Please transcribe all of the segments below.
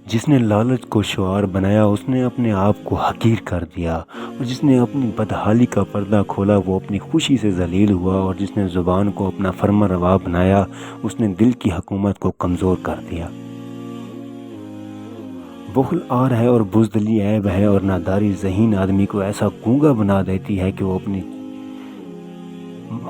جس نے لالچ کو شعار بنایا اس نے اپنے آپ کو حقیر کر دیا، اور جس نے اپنی بدحالی کا پردہ کھولا وہ اپنی خوشی سے ذلیل ہوا، اور جس نے زبان کو اپنا فرما روا بنایا اس نے دل کی حکومت کو کمزور کر دیا۔ بخل آر ہے اور بزدلی عیب ہے، اور ناداری ذہین آدمی کو ایسا گونگا بنا دیتی ہے کہ وہ اپنی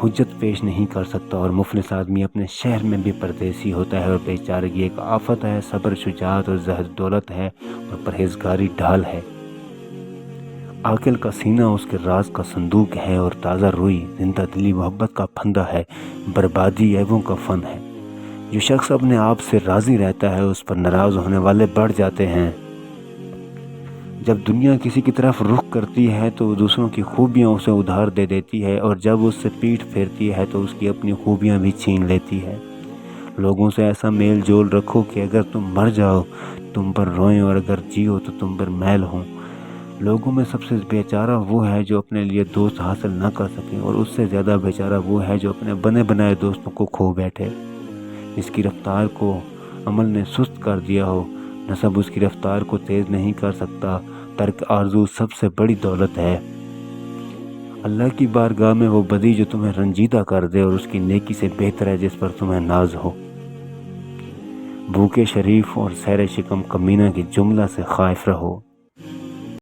حجت پیش نہیں کر سکتا، اور مفلس آدمی اپنے شہر میں بھی پردیسی ہوتا ہے، اور بیچارگی ایک آفت ہے، صبر شجاعت اور زہد دولت ہے، اور پرہیزگاری ڈھال ہے۔ عاقل کا سینہ اس کے راز کا صندوق ہے، اور تازہ روئی زندہ دلی محبت کا پھندا ہے، بربادی عیبوں کا فن ہے۔ جو شخص اپنے آپ سے راضی رہتا ہے اس پر ناراض ہونے والے بڑھ جاتے ہیں۔ جب دنیا کسی کی طرف رخ کرتی ہے تو وہ دوسروں کی خوبیاں اسے ادھار دے دیتی ہے، اور جب اس سے پیٹھ پھیرتی ہے تو اس کی اپنی خوبیاں بھی چھین لیتی ہے۔ لوگوں سے ایسا میل جول رکھو کہ اگر تم مر جاؤ تم پر روئیں، اور اگر جیو تو تم پر میل ہوں۔ لوگوں میں سب سے بیچارہ وہ ہے جو اپنے لیے دوست حاصل نہ کر سکیں، اور اس سے زیادہ بیچارہ وہ ہے جو اپنے بنے بنائے دوستوں کو کھو بیٹھے۔ جس کی رفتار کو عمل نے سست کر دیا ہو، نسب اس کی رفتار کو تیز نہیں کر سکتا۔ ترک آرزو سب سے بڑی دولت ہے۔ اللہ کی بارگاہ میں وہ بدی جو تمہیں رنجیدہ کر دے، اور اس کی نیکی سے بہتر ہے جس پر تمہیں ناز ہو۔ بھوکے شریف اور سیر شکم کمینہ کی جملہ سے خائف رہو۔